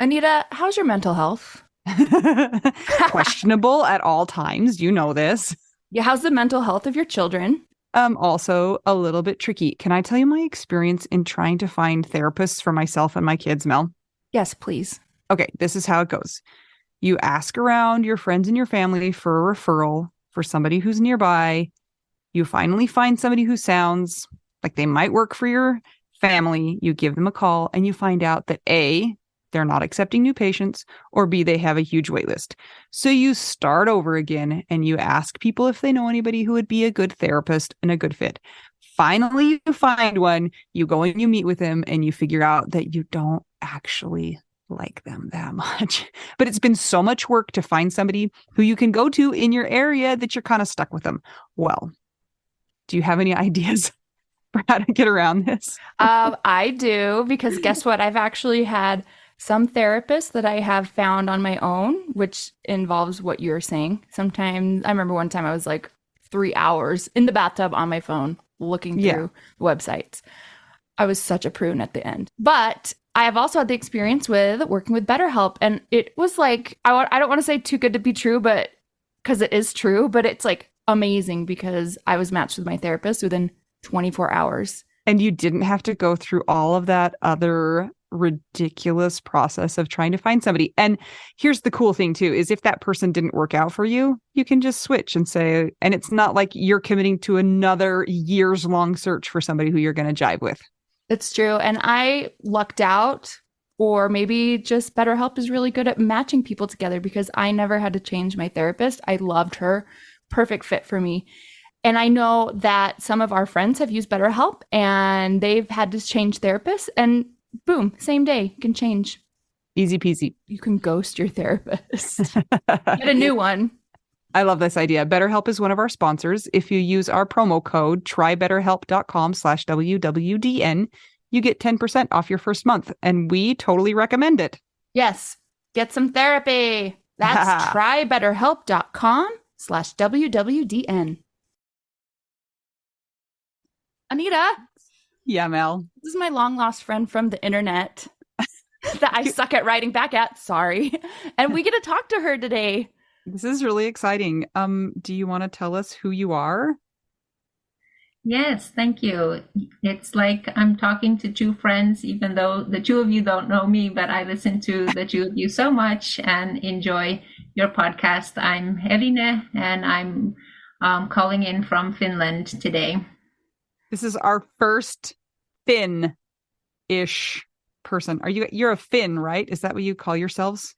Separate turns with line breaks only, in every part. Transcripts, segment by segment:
Anita, how's your mental health?
Questionable at all times. You know this.
Yeah, how's the mental health of your children?
Also a little bit tricky. Can I tell you my experience in trying to find therapists for myself and my kids, Mel?
Yes, please.
Okay, this is how it goes. You ask around your friends and your family for a referral for somebody who's nearby. You finally find somebody who sounds like they might work for your family. You give them a call and you find out that A, they're not accepting new patients, or B, they have a huge wait list. So you start over again and you ask people if they know anybody who would be a good therapist and a good fit. Finally, you find one, you go and you meet with them and you figure out that you don't actually like them that much. But it's been so much work to find somebody who you can go to in your area that you're kind of stuck with them. Well, do you have any ideas for how to get around this?
I do, because guess what? I've actually had some therapists that I have found on my own, which involves what you're saying. Sometimes I remember one time I was like 3 hours in the bathtub on my phone looking through websites. I was such a prune at the end. But I have also had the experience with working with BetterHelp. And it was like, I don't want to say too good to be true, but because it is true, but it's like amazing because I was matched with my therapist within 24 hours.
And you didn't have to go through all of that other ridiculous process of trying to find somebody. And here's the cool thing too, is if that person didn't work out for you, you can just switch and say, and it's not like you're committing to another years long search for somebody who you're going to jive with.
It's true. And I lucked out, or maybe just BetterHelp is really good at matching people together because I never had to change my therapist. I loved her. Perfect fit for me. And I know that some of our friends have used BetterHelp and they've had to change therapists, and boom, same day, you can change.
Easy peasy.
You can ghost your therapist. Get a new one.
I love this idea. BetterHelp is one of our sponsors. If you use our promo code trybetterhelp.com/WWDN, you get 10% off your first month. And we totally recommend it.
Yes. Get some therapy. That's trybetterhelp.com/WWDN. Anita.
Yeah, Mel.
This is my long lost friend from the internet that I suck at writing back at. Sorry. And we get to talk to her today.
This is really exciting. Do you want to tell us who you are?
Yes, thank you. It's like I'm talking to two friends, even though the two of you don't know me, but I listen to the two of you so much and enjoy your podcast. I'm Eline, and I'm calling in from Finland today.
This is our first Finn-ish person. You're a Finn, right? Is that what you call yourselves?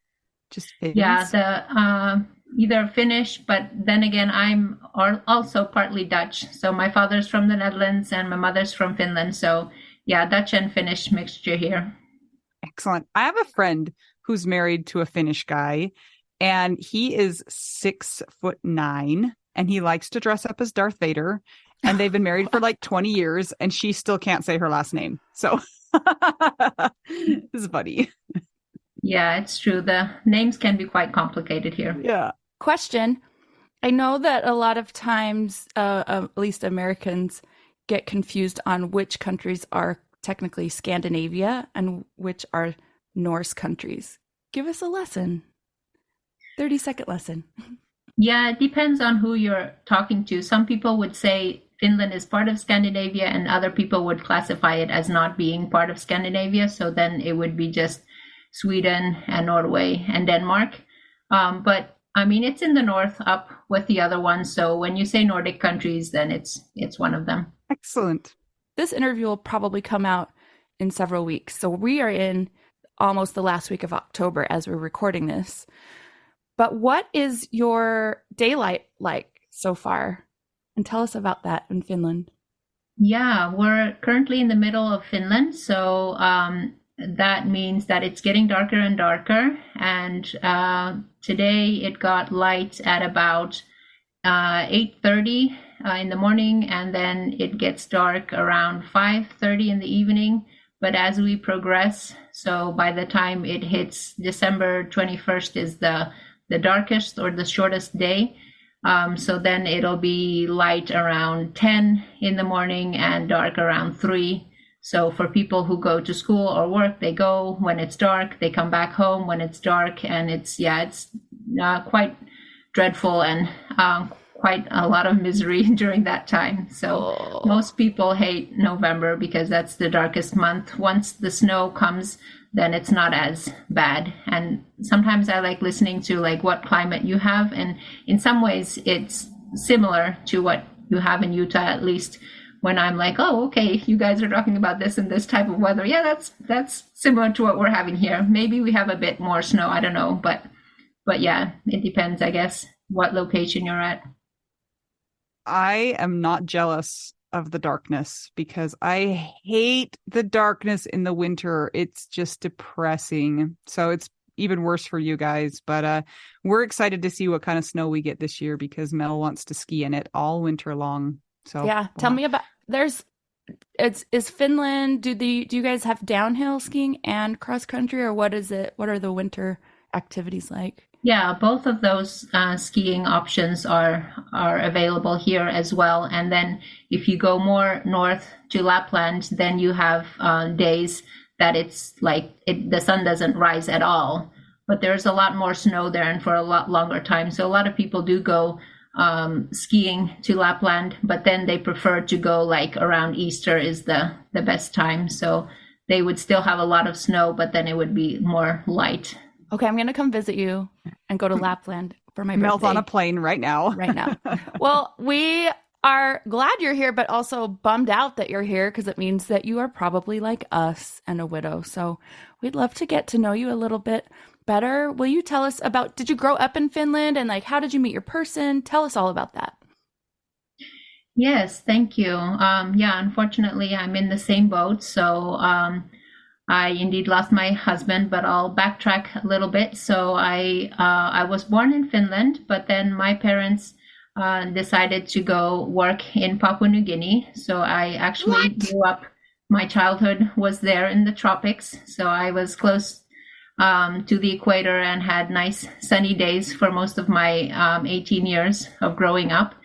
Just Finns?
Yeah, either Finnish, but then again, I'm also partly Dutch. So my father's from the Netherlands and my mother's from Finland. So yeah, Dutch and Finnish mixture here.
Excellent. I have a friend who's married to a Finnish guy, and he is 6'9", and he likes to dress up as Darth Vader. And they've been married for like 20 years, and she still can't say her last name. So this is funny.
Yeah, it's true. The names can be quite complicated here.
Yeah.
Question. I know that a lot of times, at least Americans, get confused on which countries are technically Scandinavia and which are Norse countries. Give us a lesson. 30-second lesson.
Yeah, it depends on who you're talking to. Some people would say Finland is part of Scandinavia, and other people would classify it as not being part of Scandinavia. So then it would be just Sweden and Norway and Denmark. But I mean, it's in the north up with the other ones. So when you say Nordic countries, then it's one of them.
Excellent.
This interview will probably come out in several weeks. So we are in almost the last week of October as we're recording this. But what is your daylight like so far? And tell us about that in Finland.
Yeah, we're currently in the middle of Finland. So that means that it's getting darker and darker. And today it got light at about 8:30 in the morning, and then it gets dark around 5:30 in the evening. But as we progress, so by the time it hits December 21st is the darkest or the shortest day. So then it'll be light around 10 in the morning and dark around 3. So for people who go to school or work, they go when it's dark, they come back home when it's dark, and it's quite dreadful and quite a lot of misery during that time. So most people hate November because that's the darkest month. Once the snow comes, then it's not as bad. And sometimes I like listening to like what climate you have, and in some ways it's similar to what you have in Utah, at least when I'm like, oh, okay, you guys are talking about this and this type of weather. Yeah, that's similar to what we're having here. Maybe we have a bit more snow, I don't know, but yeah, it depends, I guess, what location you're at.
I am not jealous of the darkness because I hate the darkness in the winter. It's just depressing. So it's even worse for you guys. But we're excited to see what kind of snow we get this year because Mel wants to ski in it all winter long. So
yeah, tell me about is Finland, do you guys have downhill skiing and cross country, or what is it? What are the winter activities like?
Yeah, both of those skiing options are available here as well. And then if you go more north to Lapland, then you have days that it's like the sun doesn't rise at all. But there's a lot more snow there and for a lot longer time. So a lot of people do go skiing to Lapland, but then they prefer to go like around Easter is the best time. So they would still have a lot of snow, but then it would be more light.
Okay, I'm going to come visit you and go to Lapland for my birthday.
Mel's on a plane right now.
Right now. Well, we are glad you're here, but also bummed out that you're here because it means that you are probably like us and a widow. So we'd love to get to know you a little bit better. Will you tell us about, did you grow up in Finland and like how did you meet your person? Tell us all about that.
Yes, thank you. Yeah, unfortunately, I'm in the same boat. So I indeed lost my husband, but I'll backtrack a little bit. So I was born in Finland, but then my parents decided to go work in Papua New Guinea. So I actually grew up, my childhood was there in the tropics. So I was close to the equator and had nice sunny days for most of my 18 years of growing up.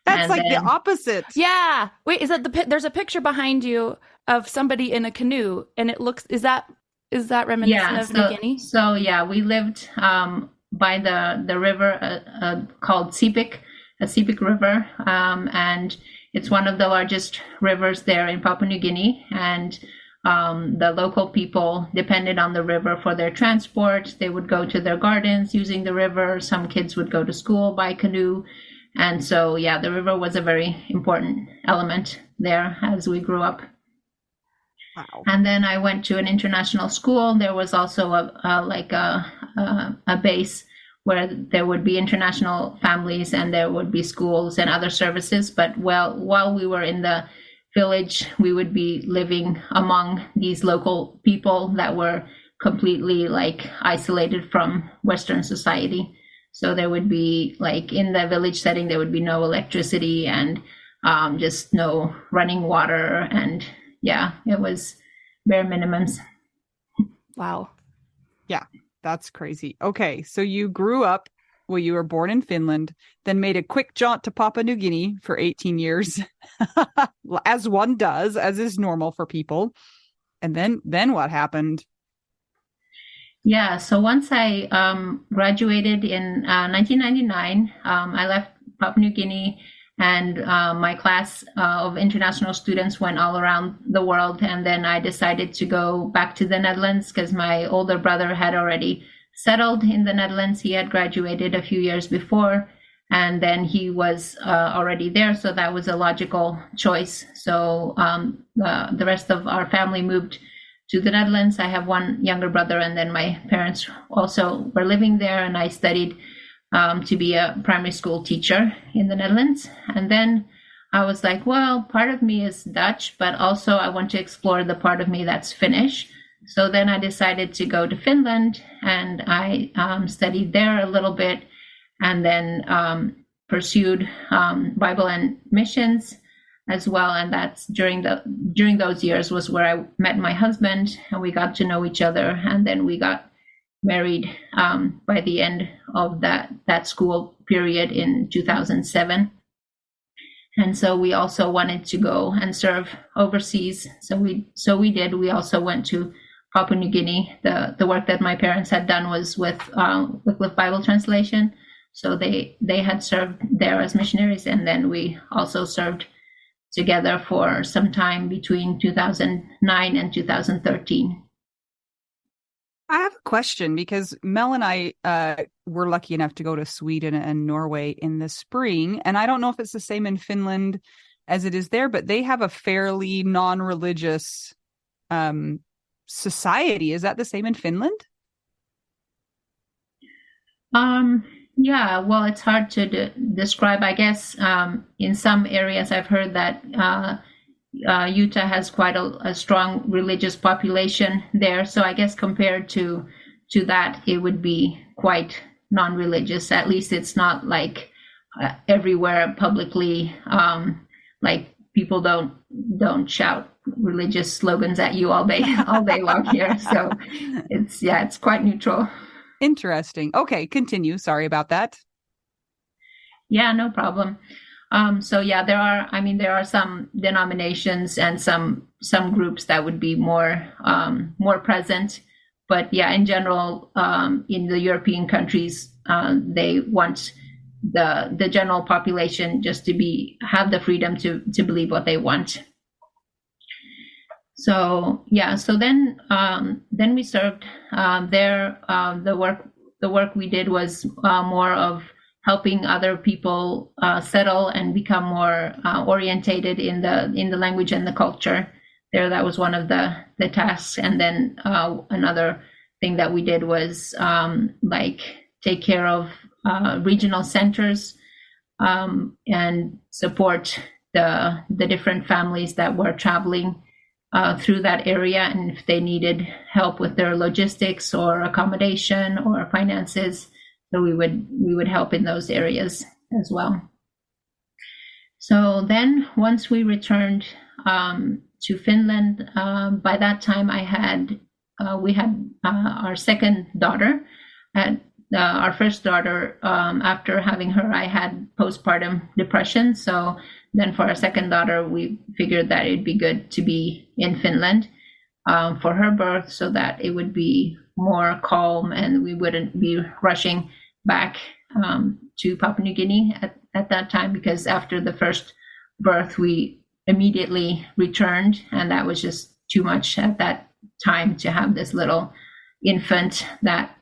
That's and like then, the opposite.
Yeah. Wait, is that there's a picture behind you of somebody in a canoe, and it looks, is that reminiscent of New Guinea?
So yeah, we lived by the river called Sepik, a Sepik River, and it's one of the largest rivers there in Papua New Guinea, and the local people depended on the river for their transport. They would go to their gardens using the river. Some kids would go to school by canoe. And so, yeah, the river was a very important element there as we grew up.
Wow.
And then I went to an international school. There was also a base where there would be international families and there would be schools and other services. But while we were in the village, we would be living among these local people that were completely like isolated from Western society. So there would be like in the village setting, there would be no electricity and just no running water. And yeah, it was bare minimums.
Wow.
Yeah, that's crazy. Okay, so you grew up, well, you were born in Finland, then made a quick jaunt to Papua New Guinea for 18 years, as one does, as is normal for people. And then what happened?
Yeah, so once I graduated in 1999, I left Papua New Guinea, and my class of international students went all around the world. And then I decided to go back to the Netherlands because my older brother had already settled in the Netherlands. He had graduated a few years before, and then he was already there. So that was a logical choice. So the rest of our family moved to the Netherlands. I have one younger brother, and then my parents also were living there, and I studied to be a primary school teacher in the Netherlands. And then I was like, well, part of me is Dutch, but also I want to explore the part of me that's Finnish. So then I decided to go to Finland, and I studied there a little bit, and then pursued Bible and missions as well. And that's during those years was where I met my husband, and we got to know each other, and then we got married by the end of that school period in 2007. And so we also wanted to go and serve overseas. So we did. We also went to Papua New Guinea. The work that my parents had done was with Bible translation. So they had served there as missionaries, and then we also served together for some time between 2009 and 2013.
I have a question, because Mel and I were lucky enough to go to Sweden and Norway in the spring. And I don't know if it's the same in Finland as it is there, but they have a fairly non-religious society. Is that the same in Finland?
Yeah, well, it's hard to describe. I guess in some areas I've heard that Utah has quite a strong religious population there. So I guess compared to that, it would be quite non-religious. At least it's not like everywhere publicly, like people don't shout religious slogans at you all day long here. So it's quite neutral.
Interesting. Okay, continue. Sorry about that.
Yeah, no problem. So yeah, there are some denominations and some groups that would be more present, but yeah, in general, in the European countries, they want the general population just to have the freedom to believe what they want. So yeah, so then we served there. The work we did was more of helping other people settle and become more orientated in the language and the culture. There, that was one of the tasks. And then another thing that we did was like take care of regional centers and support the different families that were traveling through that area, and if they needed help with their logistics or accommodation or finances, so we would help in those areas as well. So then once we returned to Finland, by that time we had our second daughter. Our first daughter, after having her, I had postpartum depression. So then for our second daughter, we figured that it'd be good to be in Finland for her birth, so that it would be more calm and we wouldn't be rushing back to Papua New Guinea at that time, because after the first birth, we immediately returned, and that was just too much at that time to have this little infant that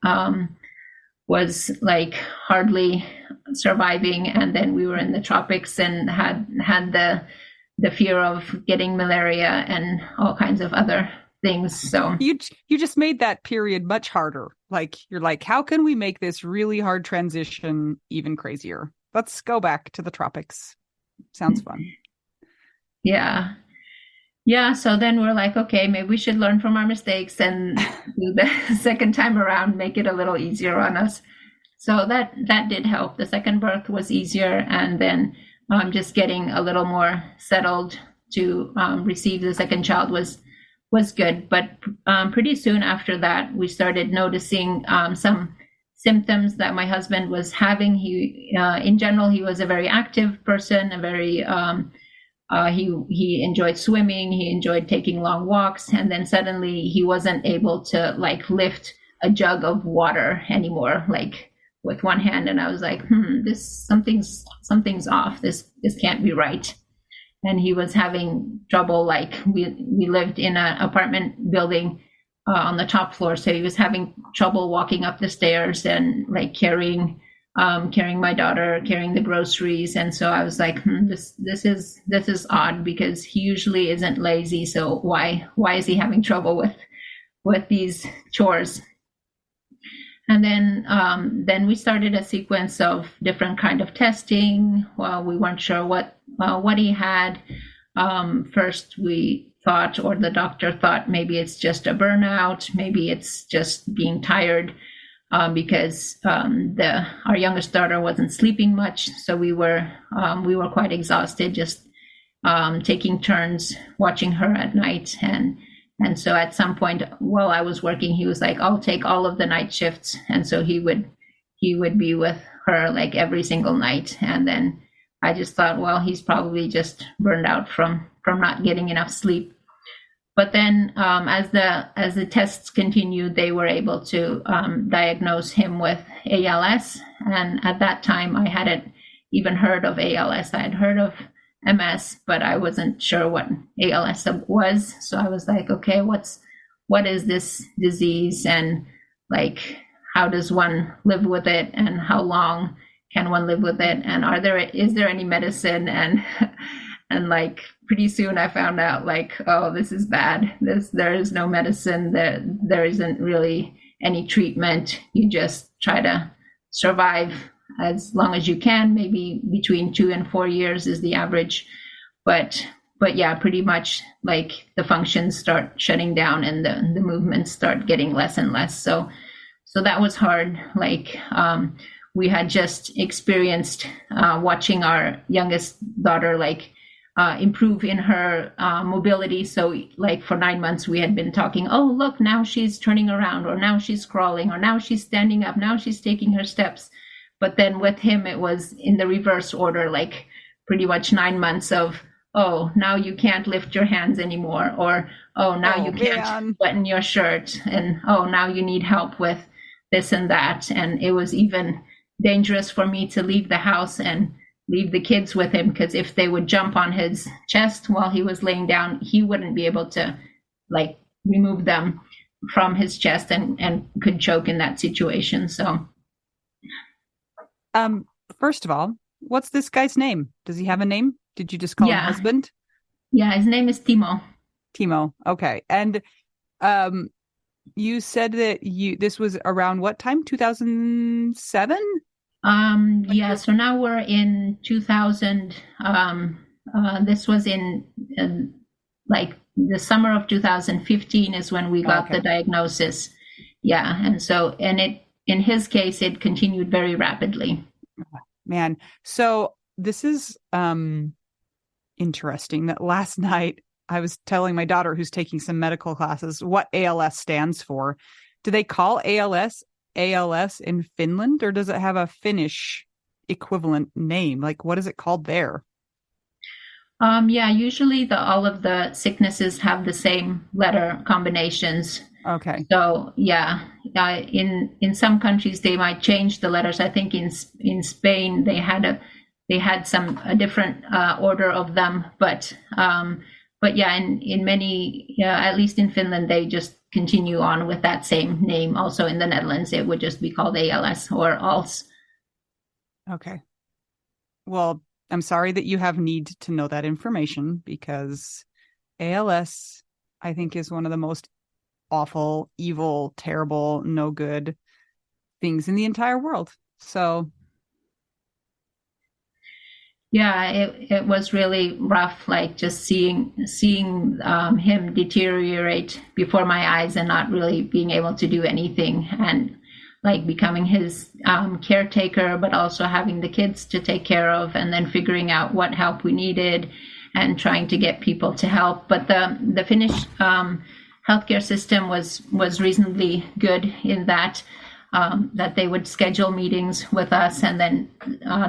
was like hardly surviving, and then we were in the tropics and had the fear of getting malaria and all kinds of other things. So
you just made that period much harder. Like, you're like, how can we make this really hard transition even crazier? Let's go back to the tropics. Sounds fun.
Yeah. So then we're like, okay, maybe we should learn from our mistakes and do the second time around, make it a little easier on us. So that did help. The second birth was easier, and then just getting a little more settled to receive the second child was good. But pretty soon after that, we started noticing some symptoms that my husband was having. He, in general, he was a very active person, a very he enjoyed swimming, he enjoyed taking long walks, and then suddenly he wasn't able to like lift a jug of water anymore, like with one hand. And I was like, this something's off. This can't be right. And he was having trouble. Like we lived in an apartment building on the top floor, so he was having trouble walking up the stairs and like carrying my daughter, carrying the groceries. And so I was like, this is odd, because he usually isn't lazy. So why is he having trouble with these chores? And then we started a sequence of different kind of testing. Well, we weren't sure what he had. First, we thought, or the doctor thought, maybe it's just a burnout. Maybe it's just being tired, because our youngest daughter wasn't sleeping much. So we were quite exhausted, just taking turns watching her at night. And so at some point while I was working, he was like, I'll take all of the night shifts. And so he would be with her like every single night. And then I just thought, well, he's probably just burned out from not getting enough sleep. But then, as the tests continued, they were able to diagnose him with ALS. And at that time, I hadn't even heard of ALS. I had heard of MS, but I wasn't sure what ALS was. So I was like, okay, what is this disease, and like, how does one live with it, and how long can one live with it, and is there any medicine? And like, pretty soon I found out, like, oh, this is bad. There is no medicine. There isn't really any treatment. You just try to survive as long as you can. Maybe between 2 and 4 years is the average. But yeah, pretty much like the functions start shutting down and the movements start getting less and less. So that was hard. Like, we had just experienced watching our youngest daughter like improve in her mobility. So like for 9 months we had been talking, oh, look, now she's turning around, or now she's crawling, or now she's standing up, now she's taking her steps. But then with him, it was in the reverse order, like pretty much 9 months of, oh, now you can't lift your hands anymore, or, oh, now you can't button your shirt, and, oh, now you need help with this and that. And it was even dangerous for me to leave the house and leave the kids with him, because if they would jump on his chest while he was laying down, he wouldn't be able to like remove them from his chest, and could choke in that situation. So
first of all, what's this guy's name? Does he have a name? Did you just call him husband?
Yeah, his name is Timo.
Timo. Okay. And you said that this was around what time? 2007?
Yeah, so now we're in 2000. This was in like the summer of 2015 is when we got the diagnosis. Yeah, and so, and it, in his case, it continued very rapidly.
Man, so this is interesting that last night I was telling my daughter, who's taking some medical classes, what ALS stands for. Do they call ALS in Finland, or does it have a Finnish equivalent name? Like, what is it called there?
Yeah, usually all of the sicknesses have the same letter combinations.
Okay.
So yeah, in some countries they might change the letters. I think in Spain they had a different order of them, but yeah, in many, at least in Finland, they just continue on with that same name. Also in the Netherlands, it would just be called ALS or ALS.
Okay. Well, I'm sorry that you have need to know that information, because ALS, I think, is one of the most awful, evil, terrible, no good things in the entire world. So
yeah, it was really rough, like just seeing him deteriorate before my eyes and not really being able to do anything, and like becoming his caretaker, but also having the kids to take care of, and then figuring out what help we needed and trying to get people to help. But the Finnish healthcare system was reasonably good in that they would schedule meetings with us and then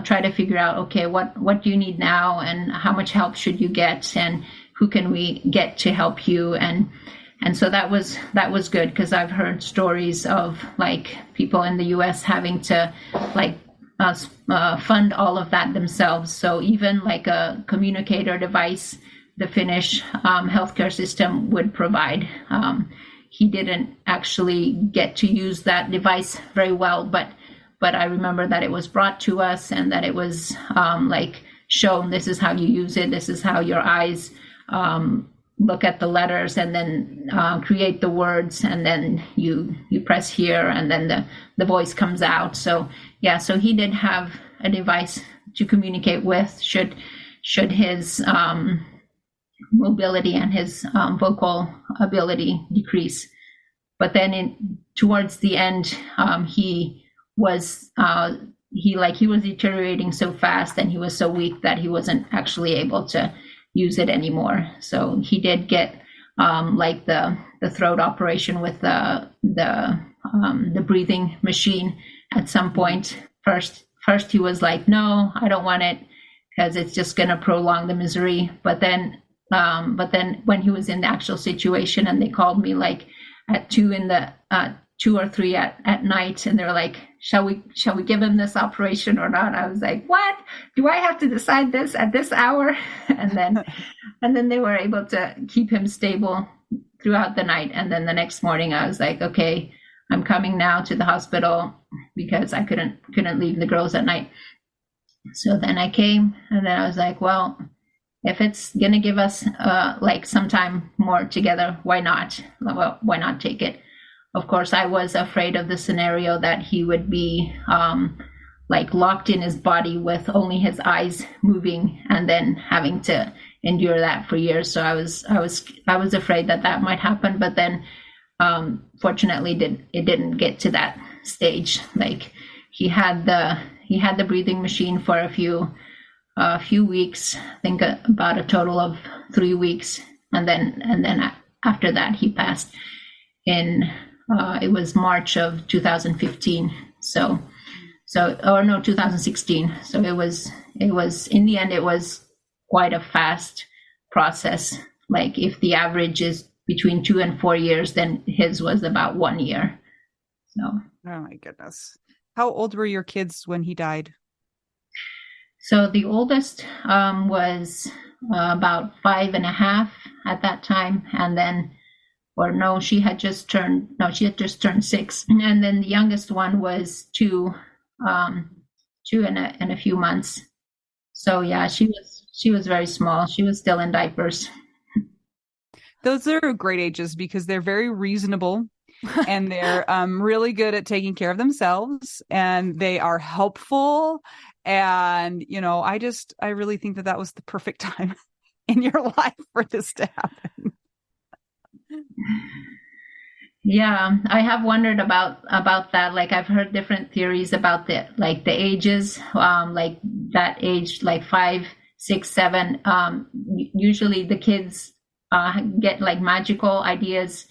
try to figure out, okay, what do you need now, and how much help should you get, and who can we get to help you, and so that was good, because I've heard stories of like people in the US having to like fund all of that themselves. So even like a communicator device, the Finnish healthcare system would provide. He didn't actually get to use that device very well, but I remember that it was brought to us and that it was like shown, this is how you use it, this is how your eyes look at the letters and then create the words, and then you press here and then the voice comes out. So yeah, so he did have a device to communicate with should his mobility and his vocal ability decrease. But then towards the end, he was deteriorating so fast, and he was so weak that he wasn't actually able to use it anymore. So he did get like the throat operation with the breathing machine at some point. First he was like, no, I don't want it, because it's just going to prolong the misery. But then when he was in the actual situation, and they called me like at 2 or 3 at night, and they're like, shall we give him this operation or not? I was like, what? Do I have to decide this at this hour? And then they were able to keep him stable throughout the night. And then the next morning I was like, okay, I'm coming now to the hospital, because I couldn't leave the girls at night. So then I came, and then I was like, well, if it's going to give us like some time more together, why not? Well, why not take it? Of course, I was afraid of the scenario that he would be like locked in his body with only his eyes moving, and then having to endure that for years. So I was afraid that might happen. But then, fortunately, it didn't get to that stage. Like he had the breathing machine for a few weeks. I think about a total of 3 weeks, and then after that he passed in. It was March of 2015. Or no, 2016. So it was in the end, it was quite a fast process. Like if the average is between 2 and 4 years, then his was about 1 year. So.
Oh my goodness. How old were your kids when he died?
So the oldest was about 5.5 at that time, and then. Or no, she had just turned 6, and then the youngest one was 2 and a few months. So yeah, she was very small. She was still in diapers.
Those are great ages because they're very reasonable, and they're really good at taking care of themselves, and they are helpful. And I really think that was the perfect time in your life for this to happen.
Yeah, I have wondered about that. Like I've heard different theories about the ages, like that age, like 5, 6, 7. Usually the kids get like magical ideas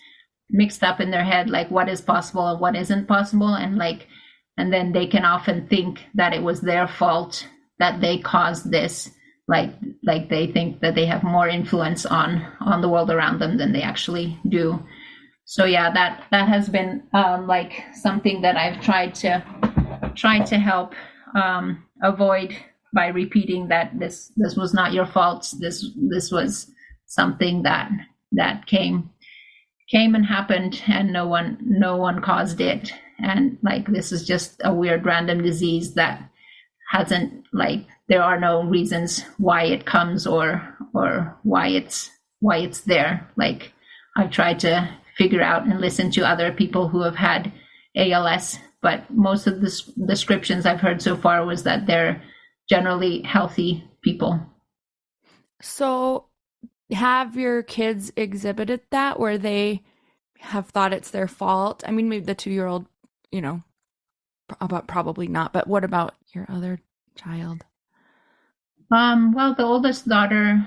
mixed up in their head, like what is possible and what isn't possible, and then they can often think that it was their fault that they caused this. Like they think that they have more influence on the world around them than they actually do. So yeah, that has been like something that I've tried to help avoid by repeating that this was not your fault. This was something that came and happened, and no one caused it. And like this is just a weird random disease that hasn't, like, there are no reasons why it comes or why it's there. Like I've tried to figure out and listen to other people who have had ALS, but most of the descriptions I've heard so far was that they're generally healthy people.
So have your kids exhibited that where they have thought it's their fault? I mean, maybe the 2-year-old, probably not, but what about your other child?
Well, the oldest daughter,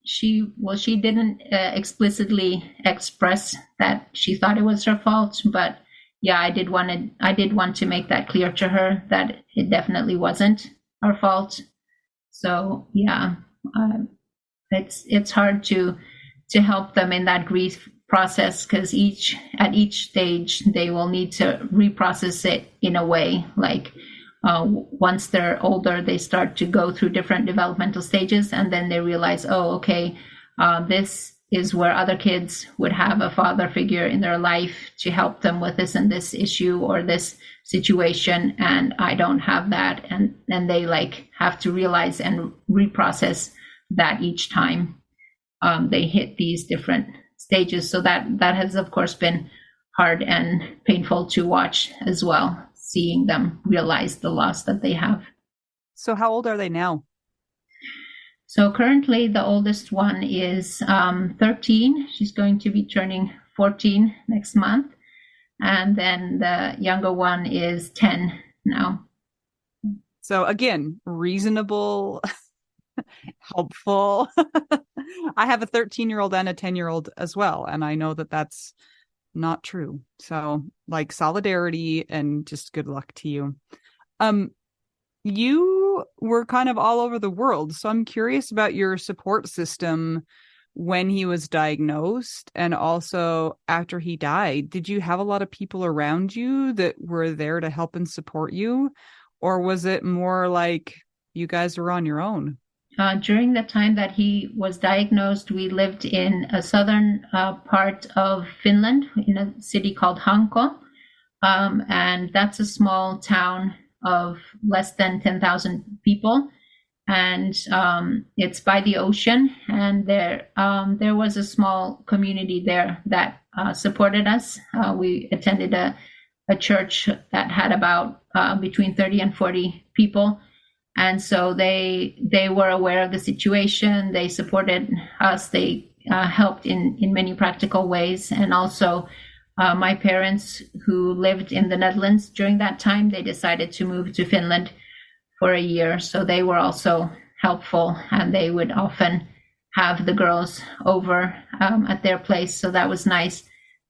she didn't explicitly express that she thought it was her fault, but yeah, I did want to make that clear to her that it definitely wasn't her fault. So yeah, it's hard to help them in that grief process, because at each stage they will need to reprocess it in a way. Like once they're older, they start to go through different developmental stages, and then they realize, oh, okay, this is where other kids would have a father figure in their life to help them with this and this issue or this situation, and I don't have that, and they like have to realize and reprocess that each time they hit these different stages. So that has of course been hard and painful to watch as well, seeing them realize the loss that they have.
So how old are they now?
So currently the oldest one is 13. She's going to be turning 14 next month. And then the younger one is 10 now.
So again, reasonable, helpful. I have a 13-year-old and a 10-year-old as well, and I know that that's not true. So like solidarity and just good luck to you. You you were kind of all over the world. So I'm curious about your support system when he was diagnosed and also after he died. Did you have a lot of people around you that were there to help and support you? Or was it more like you guys were on your own?
During the time that he was diagnosed, we lived in a southern part of Finland in a city called Hanko. And that's a small town of less than 10,000 people. And it's by the ocean. And there was a small community there that supported us. We attended a church that had about between 30 and 40 people. And so they were aware of the situation. They supported us. They helped in many practical ways. And also my parents, who lived in the Netherlands during that time, they decided to move to Finland for a year. So they were also helpful, and they would often have the girls over at their place. So that was nice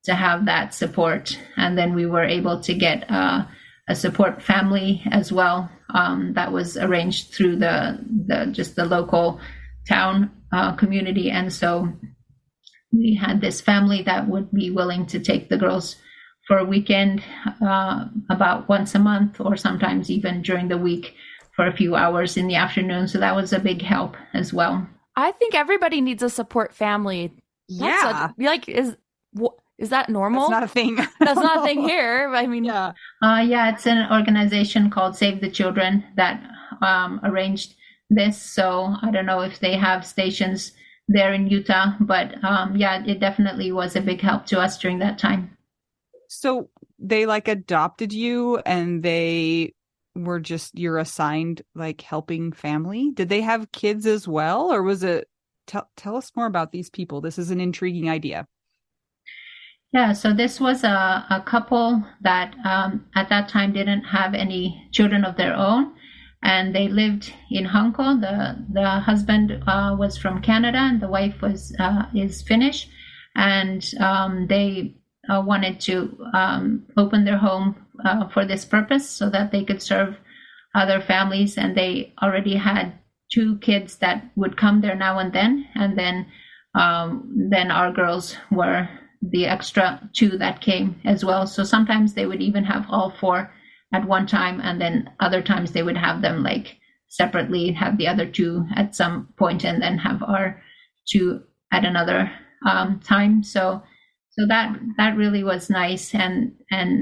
to have that support. And then we were able to get a support family as well. That was arranged through the local town community. And so we had this family that would be willing to take the girls for a weekend about once a month, or sometimes even during the week for a few hours in the afternoon. So that was a big help as well.
I think everybody needs a support family. Is that normal?
That's not a thing.
That's not a thing here. I mean,
yeah.
It's an organization called Save the Children that arranged this. So I don't know if they have stations there in Utah, but it definitely was a big help to us during that time.
So they adopted you, and they were just your assigned helping family. Did they have kids as well, or was it? Tell us more about these people. This is an intriguing idea.
Yeah, so this was a couple that at that time didn't have any children of their own, and they lived in Hanko. The husband was from Canada, and the wife is Finnish, and they wanted to open their home for this purpose so that they could serve other families. And they already had 2 kids that would come there now and then our girls were the extra 2 that came as well. So sometimes they would even have all 4 at one time, and then other times they would have them separately, have the other 2 at some point, and then have our 2 at another time. So that really was nice, and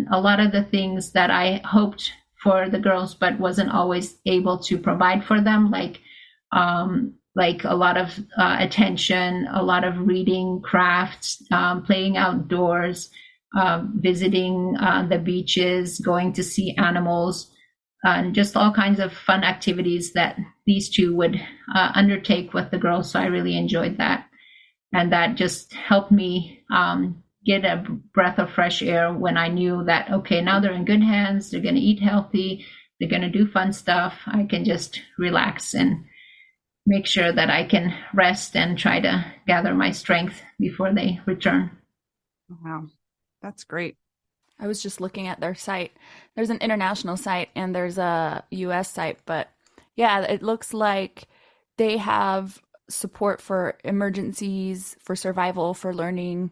a lot of the things that I hoped for the girls but wasn't always able to provide for them, like a lot of attention, a lot of reading, crafts, playing outdoors, visiting the beaches, going to see animals, and just all kinds of fun activities that these 2 would undertake with the girls. So I really enjoyed that. And that just helped me get a breath of fresh air when I knew that, okay, now they're in good hands. They're going to eat healthy. They're going to do fun stuff. I can just relax and make sure that I can rest and try to gather my strength before they return.
Wow, that's great.
I was just looking at their site. There's an international site and there's a US site, but yeah, it looks like they have support for emergencies, for survival, for learning,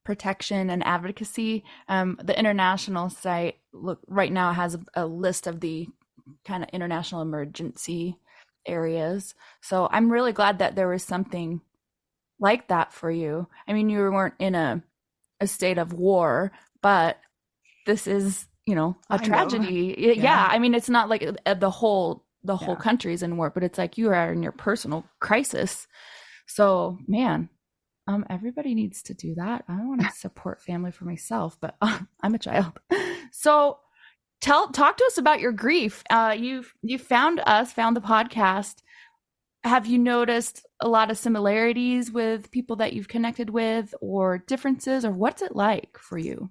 protection, and advocacy. The international site right now has a list of the kind of international emergency areas. So I'm really glad that there was something like that for you. I mean, you weren't in a state of war, but this is, a tragedy. Yeah. I mean, it's not like the whole country's in war, but it's like you are in your personal crisis. So, man, everybody needs to do that. I want to support family for myself, but I'm a child. So talk to us about your grief. You found the podcast. Have you noticed a lot of similarities with people that you've connected with, or differences, or what's it like for you?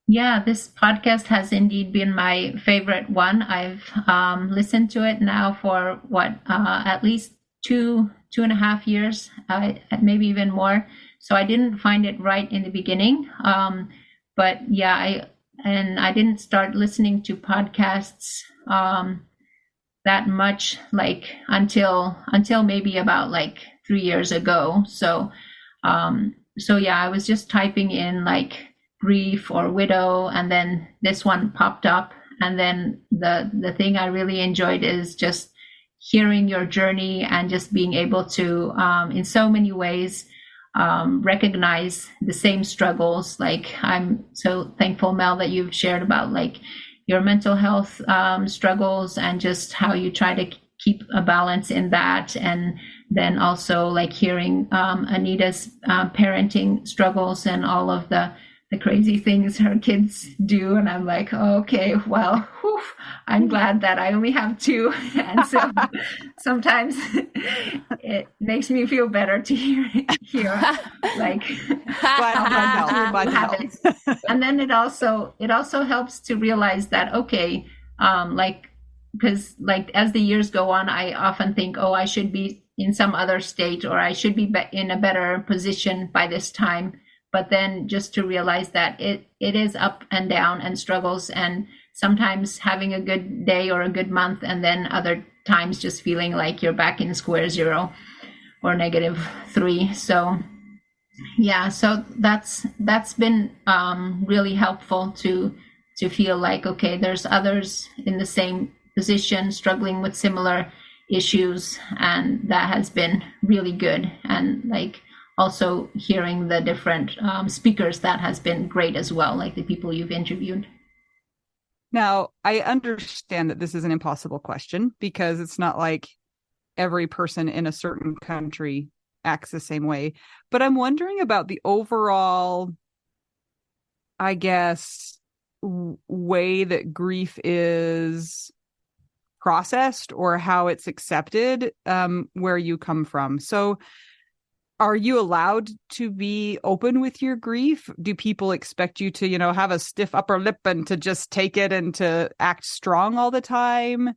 Yeah, this podcast has indeed been my favorite one. I've listened to it now for at least 2.5 years, maybe even more. So I didn't find it right in the beginning. But yeah, I didn't start listening to podcasts that much, like until maybe about like 3 years ago. So yeah, I was just typing in like grief or widow, and then this one popped up. And then the thing I really enjoyed is just hearing your journey and just being able to, in so many ways, recognize the same struggles. Like, I'm so thankful, Mel, that you've shared about like your mental health struggles and just how you try to keep a balance in that. And then also like hearing Anita's parenting struggles and all of the crazy things her kids do. And I'm like, oh, okay, well, whew, I'm glad that I only have two. And so sometimes it makes me feel better to hear like
glad to help.
And then it also helps to realize that, okay, like, because like as the years go on, I often think, oh, I should be in some other state, or I should be in a better position by this time. But then just to realize that it is up and down and struggles, and sometimes having a good day or a good month, and then other times just feeling like you're back in square zero or -3. So yeah, so that's been really helpful to feel like, okay, there's others in the same position struggling with similar issues, and that has been really good. And like also hearing the different speakers, that has been great as well, like the people you've interviewed.
Now, I understand that this is an impossible question, because it's not like every person in a certain country acts the same way. But I'm wondering about the overall, I guess, way that grief is processed, or how it's accepted where you come from. So are you allowed to be open with your grief? Do people expect you to, have a stiff upper lip and to just take it and to act strong all the time?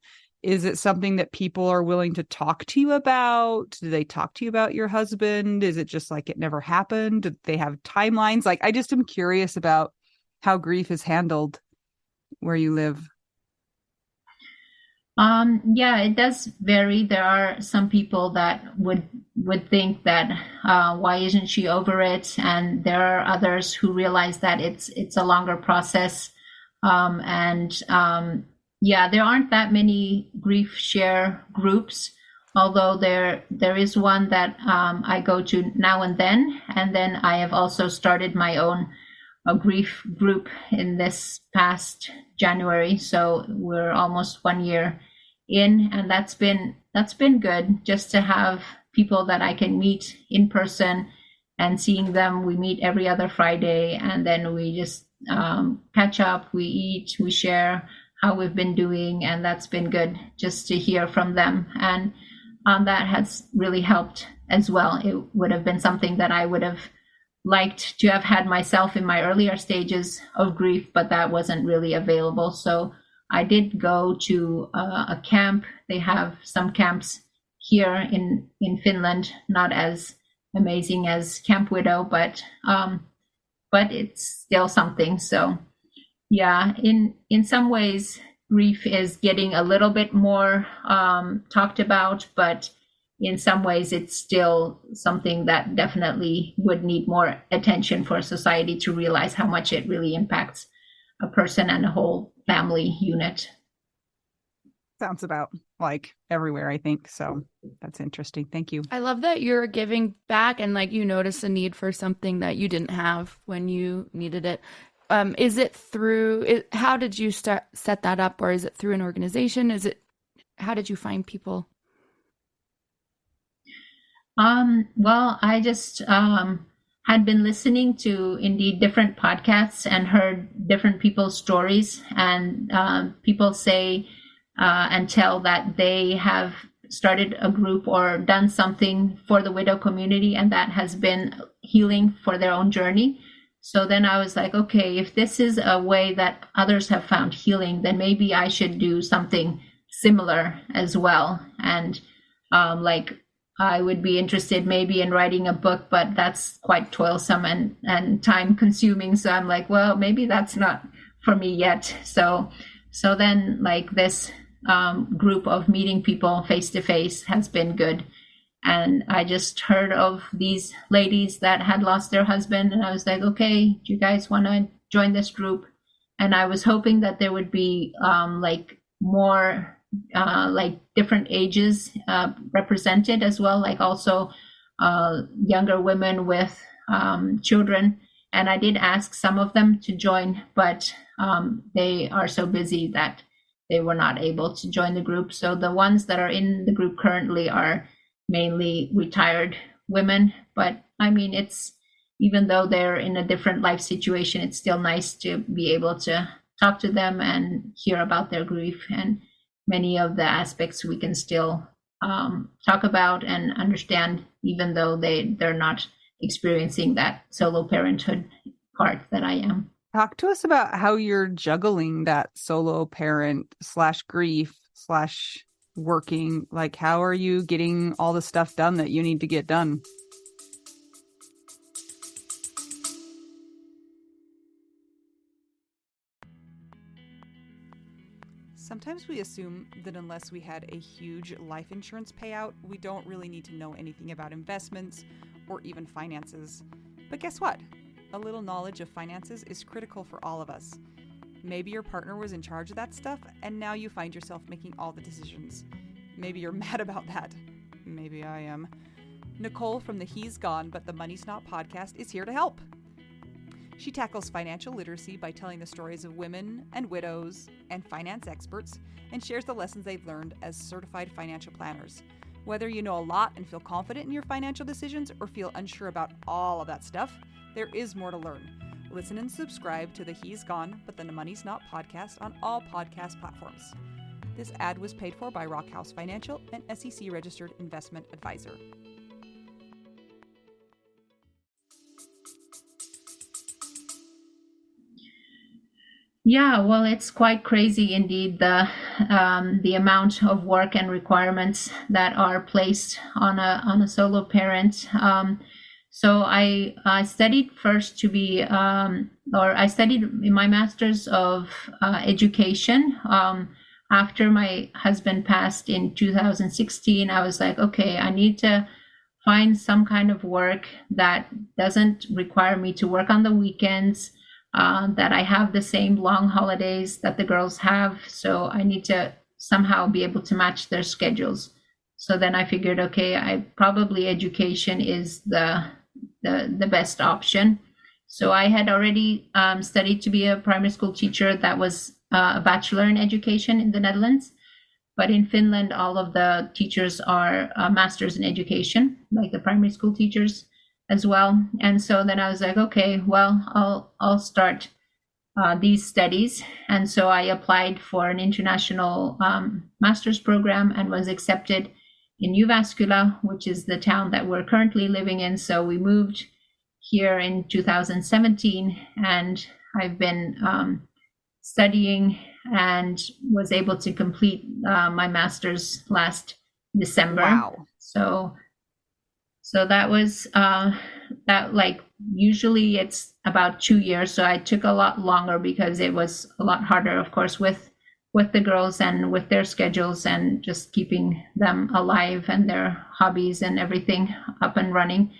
Is it something that people are willing to talk to you about? Do they talk to you about your husband? Is it just like it never happened? Do they have timelines? Like, I just am curious about how grief is handled where you live.
Yeah, it does vary. There are some people that would think that why isn't she over it? And there are others who realize that it's a longer process. Yeah, there aren't that many grief share groups, although there is one that I go to now and then. And then I have also started my own grief group in this past January. So we're almost 1 year in, and that's been good, just to have people that I can meet in person and seeing them. We meet every other Friday, and then we just catch up, we eat, we share how we've been doing, and that's been good just to hear from them. And that has really helped as well. It would have been something that I would have liked to have had myself in my earlier stages of grief, but that wasn't really available. So I did go to a camp. They have some camps here in Finland, not as amazing as Camp Widow, but it's still something. So yeah, in some ways, grief is getting a little bit more talked about, but in some ways, it's still something that definitely would need more attention for society to realize how much it really impacts a person and a whole family unit.
Sounds about like everywhere, I think. So that's interesting. Thank you.
I love that you're giving back, and like you notice a need for something that you didn't have when you needed it. Is it through, how did you set that up, or is it through an organization? How did you find people?
Well, I just had been listening to indeed different podcasts and heard different people's stories, and people say and tell that they have started a group or done something for the widow community, and that has been healing for their own journey. So then I was like, okay, if this is a way that others have found healing, then maybe I should do something similar as well. And like, I would be interested maybe in writing a book, but that's quite toilsome and time consuming. So I'm like, well, maybe that's not for me yet. So So then like this group of meeting people face to face has been good. And I just heard of these ladies that had lost their husband, and I was like, okay, do you guys want to join this group? And I was hoping that there would be like more like different ages represented as well, like also younger women with children. And I did ask some of them to join, but they are so busy that they were not able to join the group. So the ones that are in the group currently are mainly retired women. But I mean, it's, even though they're in a different life situation, it's still nice to be able to talk to them and hear about their grief. And many of the aspects we can still talk about and understand, even though they're not experiencing that solo parenthood part that I am.
Talk to us about how you're juggling that solo parent / grief / working. Like, how are you getting all the stuff done that you need to get done? Sometimes we assume that unless we had a huge life insurance payout, we don't really need to know anything about investments or even finances. But guess what? A little knowledge of finances is critical for all of us. Maybe your partner was in charge of that stuff, and now you find yourself making all the decisions. Maybe you're mad about that. Maybe I am. Nicole from the He's Gone But the Money's Not podcast is here to help. She tackles financial literacy by telling the stories of women and widows and finance experts, and shares the lessons they've learned as certified financial planners. Whether you know a lot and feel confident in your financial decisions or feel unsure about all of that stuff, there is more to learn. Listen and subscribe to the He's Gone But the Money's Not podcast on all podcast platforms. This ad was paid for by Rockhouse Financial, an SEC registered investment advisor.
Yeah, well, it's quite crazy indeed, the amount of work and requirements that are placed on a solo parent. So I studied first to be, I studied in my master's of education. After my husband passed in 2016, I was like, okay, I need to find some kind of work that doesn't require me to work on the weekends, that I have the same long holidays that the girls have. So I need to somehow be able to match their schedules. So then I figured, okay, probably education is the best option. So I had already studied to be a primary school teacher. That was a bachelor in education in the Netherlands. But in Finland, all of the teachers are masters in education, like the primary school teachers as well. And so then I was like, okay, well, I'll start these studies. And so I applied for an international master's program and was accepted in Jyväskylä, which is the town that we're currently living in. So we moved here in 2017, and I've been studying and was able to complete my master's last December.
Wow.
So that was that, like, usually it's about 2 years. So I took a lot longer because it was a lot harder, of course, with the girls and with their schedules and just keeping them alive and their hobbies and everything up and running.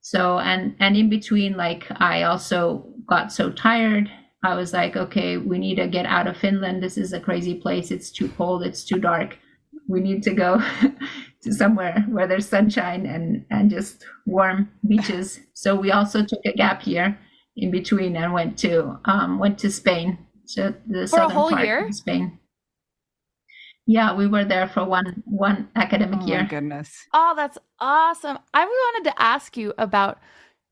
So, and in between, like, I also got so tired. I was like, okay, we need to get out of Finland. This is a crazy place. It's too cold. It's too dark. We need to go to somewhere where there's sunshine and just warm beaches. So we also took a gap year in between and went to Spain, so the southern part of Spain. Yeah, we were there for one academic year.
Oh my goodness.
Oh, that's awesome. I wanted to ask you about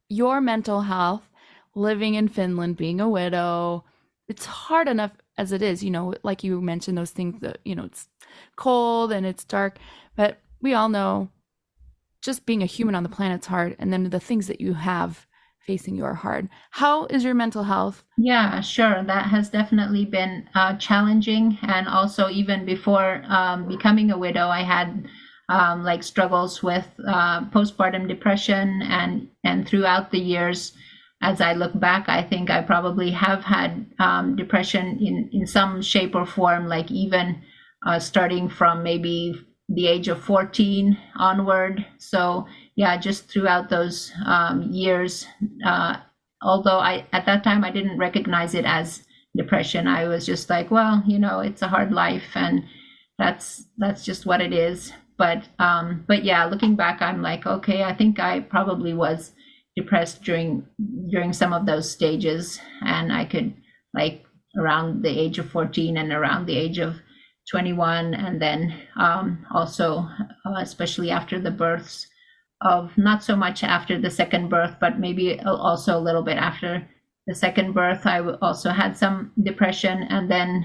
your mental health living in Finland, being a widow. It's hard enough as it is, like you mentioned, those things that, it's cold and it's dark, but we all know just being a human on the planet's hard. And then the things that you have facing you are hard. How is your mental health?
Yeah, sure. That has definitely been challenging. And also, even before becoming a widow, I had struggles with postpartum depression, and throughout the years, as I look back, I think I probably have had depression in some shape or form, like even starting from maybe the age of 14 onward. So yeah, just throughout those years, although at that time I didn't recognize it as depression. I was just like, well, it's a hard life, and that's just what it is. But yeah, looking back, I'm like, okay, I think I probably was depressed during some of those stages, and I could, like, around the age of 14 and around the age of 21, and then also especially after the births of, not so much after the second birth, but maybe also a little bit after the second birth, I also had some depression. And then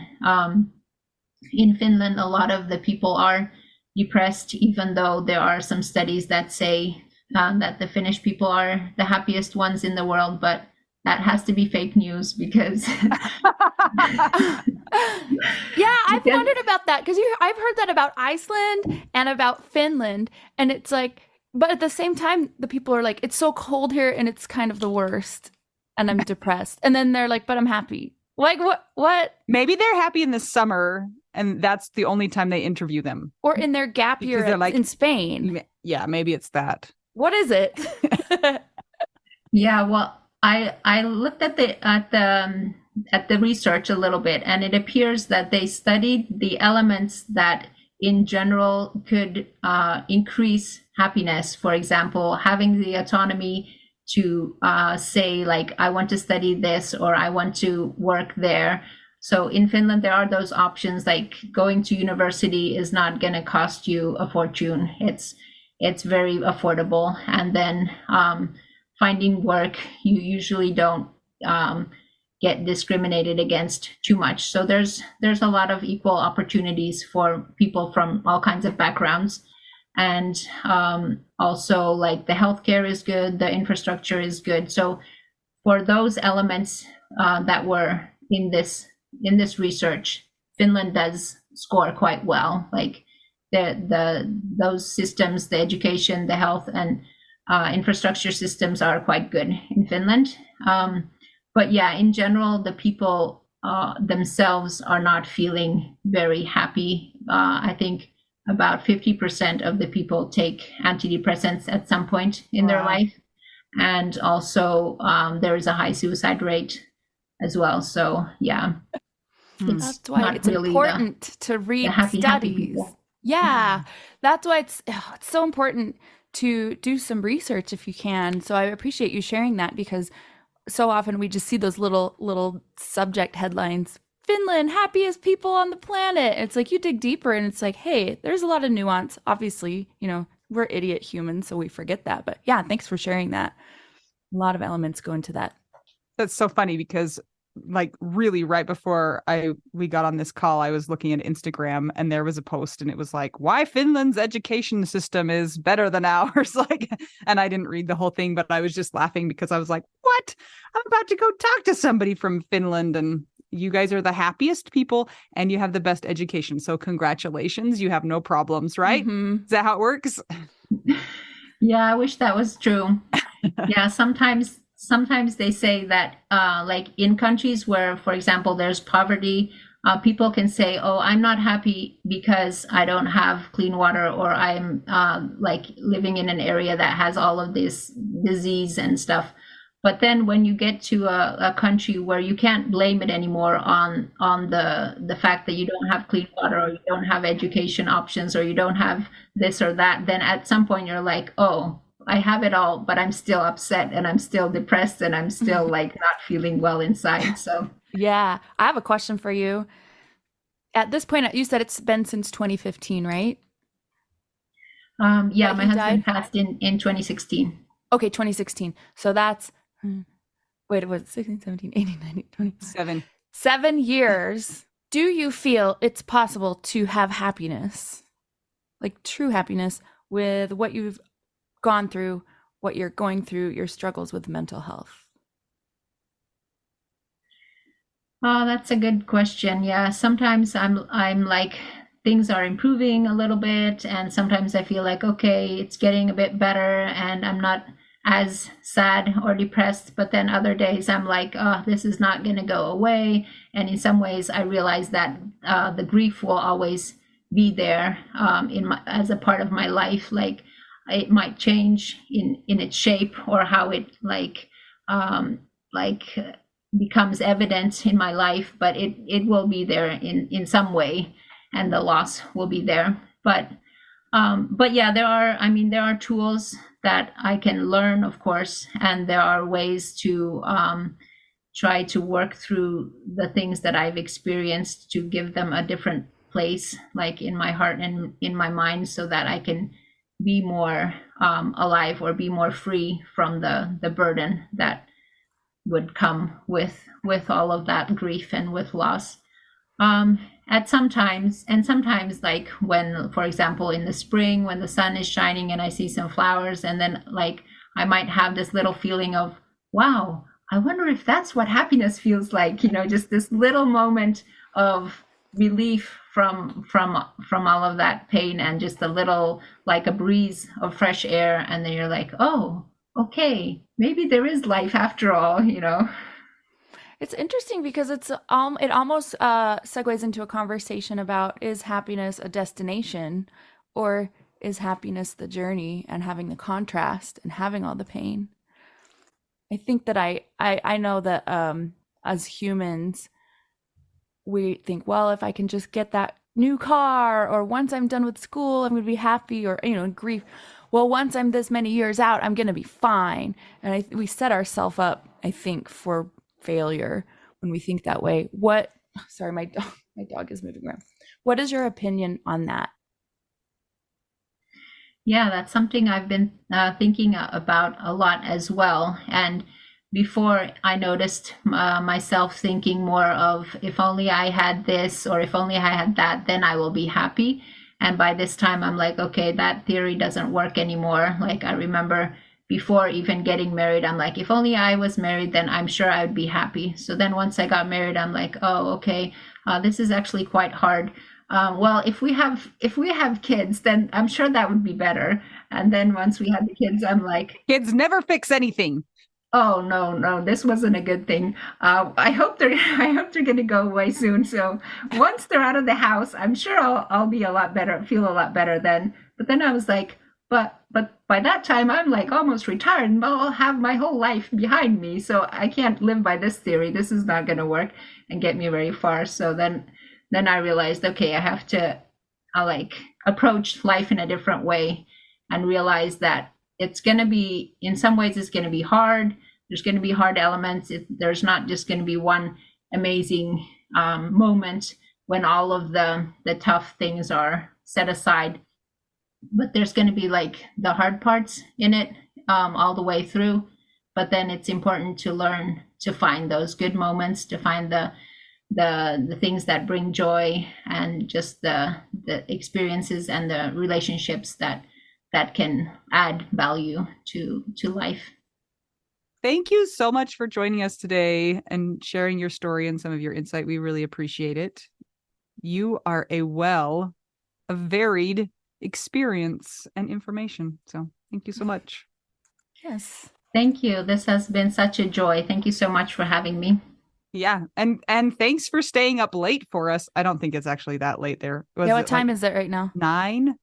in Finland, a lot of the people are depressed, even though there are some studies that say that the Finnish people are the happiest ones in the world, but that has to be fake news because
yeah, I've wondered about that because I've heard that about Iceland and about Finland, and it's like, but at the same time, the people are like, it's so cold here and it's kind of the worst, and I'm depressed, and then they're like, but I'm happy. Like, what?
Maybe they're happy in the summer, and that's the only time they interview them,
or in their gap year in Spain.
Yeah, maybe it's that.
What is it?
Yeah, well, I looked at the research a little bit, and it appears that they studied the elements that in general could increase happiness. For example, having the autonomy to say, like, I want to study this, or I want to work there. So in Finland, there are those options, like going to university is not going to cost you a fortune. It's very affordable. And then finding work, you usually don't get discriminated against too much. So there's a lot of equal opportunities for people from all kinds of backgrounds. And also, like, the healthcare is good, the infrastructure is good. So for those elements that were in this research, Finland does score quite well. Like those systems, the education, the health, and infrastructure systems are quite good in Finland. But yeah, in general, the people themselves are not feeling very happy. I think about 50% of the people take antidepressants at some point in their life. And also there is a high suicide rate as well. So yeah,
that's why it's really important to read studies. Yeah, that's why it's so important to do some research if you can. So I appreciate you sharing that, because so often we just see those little subject headlines. Finland, happiest people on the planet. It's like you dig deeper and it's like, hey, there's a lot of nuance. Obviously, we're idiot humans, so we forget that. But yeah, thanks for sharing that. A lot of elements go into that.
That's so funny because, like, really right before we got on this call, I was looking at Instagram and there was a post and it was like, why Finland's education system is better than ours. Like, and I didn't read the whole thing, but I was just laughing because I was like, what? I'm about to go talk to somebody from Finland, and you guys are the happiest people and you have the best education. So congratulations. You have no problems, right? Mm-hmm. Is that how it works?
Yeah, I wish that was true. Yeah, sometimes they say that like in countries where, for example, there's poverty, people can say, oh, I'm not happy because I don't have clean water, or I'm like living in an area that has all of this disease and stuff. But then when you get to a country where you can't blame it anymore on the fact that you don't have clean water, or you don't have education options, or you don't have this or that, then at some point you're like, oh, I have it all, but I'm still upset and I'm still depressed and I'm still like not feeling well inside. So
yeah, I have a question for you. At this point, you said it's been since 2015, right?
Yeah, my husband passed in 2016.
Okay, 2016. So that's wait, it was 16, 17, 18, 19, 20. 7 years. Do you feel it's possible to have happiness, like true happiness, with what you've gone through, what you're going through, your struggles with mental health?
Oh, that's a good question. Yeah, sometimes I'm like, things are improving a little bit, and sometimes I feel like, okay, it's getting a bit better, and I'm not as sad or depressed, but then other days I'm like, oh, this is not going to go away. And in some ways, I realize that the grief will always be there as a part of my life. Like it might change in its shape or how it like becomes evident in my life, but it will be there in some way, and the loss will be there. But yeah, there are tools that I can learn, of course, and there are ways to try to work through the things that I've experienced to give them a different place, like in my heart and in my mind, so that I can be more alive or be more free from the burden that would come with all of that grief and with loss. At sometimes, and sometimes, like when, for example, in the spring when the sun is shining and I see some flowers, and then like I might have this little feeling of, wow, I wonder if that's what happiness feels like, just this little moment of relief from all of that pain, and just a little, like a breeze of fresh air, and then you're like, oh, okay, maybe there is life after all.
It's interesting because it almost segues into a conversation about, is happiness a destination, or is happiness the journey, and having the contrast and having all the pain. I think that I know that as humans, we think, well, if I can just get that new car, or once I'm done with school, I'm going to be happy, or, grief. Well, once I'm this many years out, I'm going to be fine. And we set ourselves up, I think, for failure when we think that way. Sorry, my dog is moving around. What is your opinion on that?
Yeah, that's something I've been thinking about a lot as well. And before, I noticed myself thinking more of, if only I had this, or if only I had that, then I will be happy. And by this time, I'm like, okay, that theory doesn't work anymore. Like, I remember before even getting married, I'm like, if only I was married, then I'm sure I would be happy. So then once I got married, I'm like, oh, okay, this is actually quite hard. Well, if we have kids, then I'm sure that would be better. And then once we had the kids, I'm like,
kids never fix anything.
Oh no, this wasn't a good thing. I hope they're going to go away soon. So once they're out of the house, I'm sure I'll be a lot better, feel a lot better then. But then I was like, but by that time I'm like almost retired, and I'll have my whole life behind me. So I can't live by this theory. This is not going to work and get me very far. So then I realized, okay, I have to like approach life in a different way, and realize that it's going to be, in some ways, it's going to be hard. There's going to be hard elements. There's not just going to be one amazing moment when all of the tough things are set aside. But there's going to be like the hard parts in it all the way through. But then it's important to learn to find those good moments, to find the things that bring joy, and just the experiences and the relationships that can add value to life.
Thank you so much for joining us today and sharing your story and some of your insight. We really appreciate it. You are a well of varied experience and information. So thank you so much.
Yes.
Thank you. This has been such a joy. Thank you so much for having me.
Yeah. And thanks for staying up late for us. I don't think it's actually that late there.
What time is it right now?
9?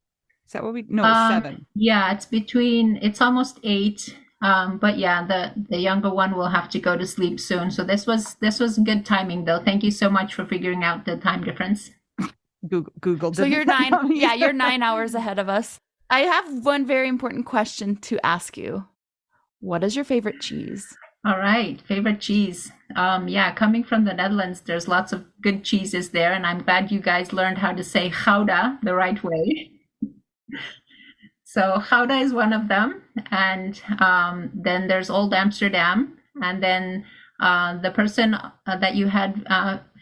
Is that what no, it's 7.
Yeah, it's almost 8. But yeah, the younger one will have to go to sleep soon. So this was good timing, though. Thank you so much for figuring out the time difference.
Google.
So you're 9. Yeah, you're 9 hours ahead of us. I have one very important question to ask you. What is your favorite cheese?
All right, favorite cheese. Yeah, coming from the Netherlands, there's lots of good cheeses there, and I'm glad you guys learned how to say Gouda the right way. So Gouda is one of them, and then there's Old Amsterdam, and then the person that you had,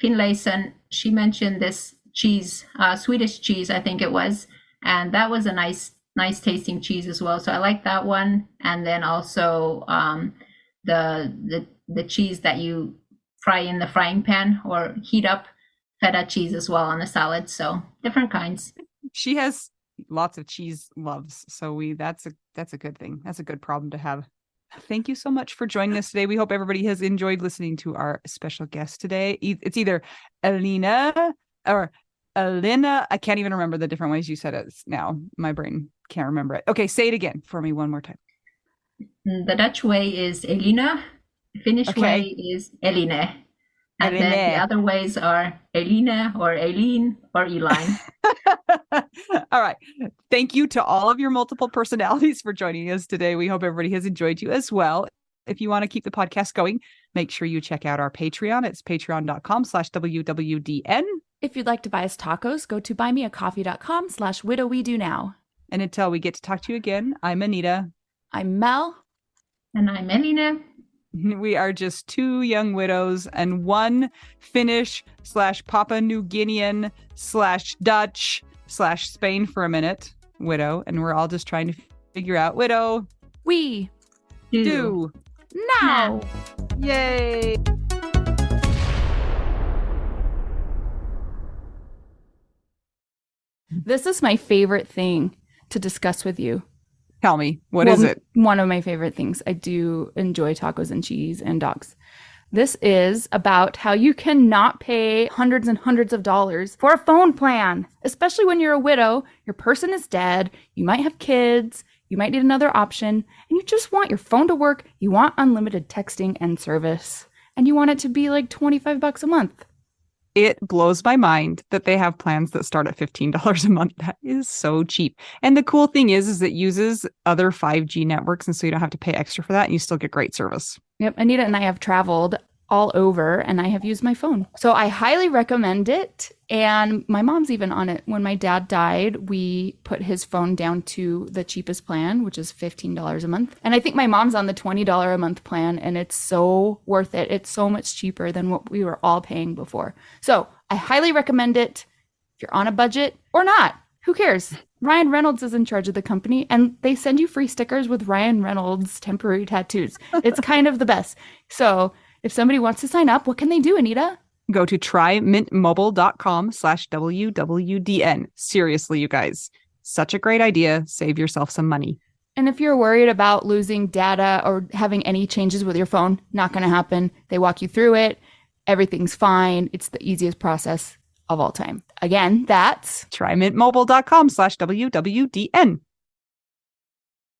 Finlayson, she mentioned this cheese, Swedish cheese, I think it was, and that was a nice tasting cheese as well. So I like that one, and then also the cheese that you fry in the frying pan or heat up, feta cheese as well on a salad. So different kinds.
She has lots of cheese loves, so that's a good thing. That's a good problem to have. Thank you so much for joining us today. We hope everybody has enjoyed listening to our special guest today. It's either Elena or Elena. I can't even remember the different ways you said it now. My brain can't remember it. Okay, say it again for me one more time.
The Dutch way is Elina. Finnish way is Eline. And then the other ways are Eline or Eline or Eline.
All right. Thank you to all of your multiple personalities for joining us today. We hope everybody has enjoyed you as well. If you want to keep the podcast going, make sure you check out our Patreon. It's patreon.com/WWDN.
If you'd like to buy us tacos, go to buymeacoffee.com/widowwedonoww.
And until we get to talk to you again, I'm Anita.
I'm Mel.
And I'm Eline.
We are just two young widows and one Finnish/Papua New Guinean /Dutch/Spain for a minute widow. And we're all just trying to figure out widow.
We
do
now.
Yay.
This is my favorite thing to discuss with you.
Tell me, what is it?
One of my favorite things. I do enjoy tacos and cheese and dogs. This is about how you cannot pay hundreds and hundreds of dollars for a phone plan, especially when you're a widow, your person is dead, you might have kids, you might need another option, and you just want your phone to work, you want unlimited texting and service, and you want it to be like $25 a month.
It blows my mind that they have plans that start at $15 a month. That is so cheap. And the cool thing is it uses other 5G networks. And so you don't have to pay extra for that. And you still get great service.
Yep. Anita and I have traveled all over and I have used my phone. So I highly recommend it. And my mom's even on it. When my dad died, we put his phone down to the cheapest plan, which is $15 a month. And I think my mom's on the $20 a month plan, and it's so worth it. It's so much cheaper than what we were all paying before. So I highly recommend it if you're on a budget or not. Who cares? Ryan Reynolds is in charge of the company, and they send you free stickers with Ryan Reynolds temporary tattoos. It's kind of the best. So if somebody wants to sign up, what can they do, Anita?
Go to trymintmobile.com/WWDN. Seriously, you guys, such a great idea. Save yourself some money.
And if you're worried about losing data or having any changes with your phone, not going to happen. They walk you through it. Everything's fine. It's the easiest process of all time. Again, that's
trymintmobile.com/WWDN.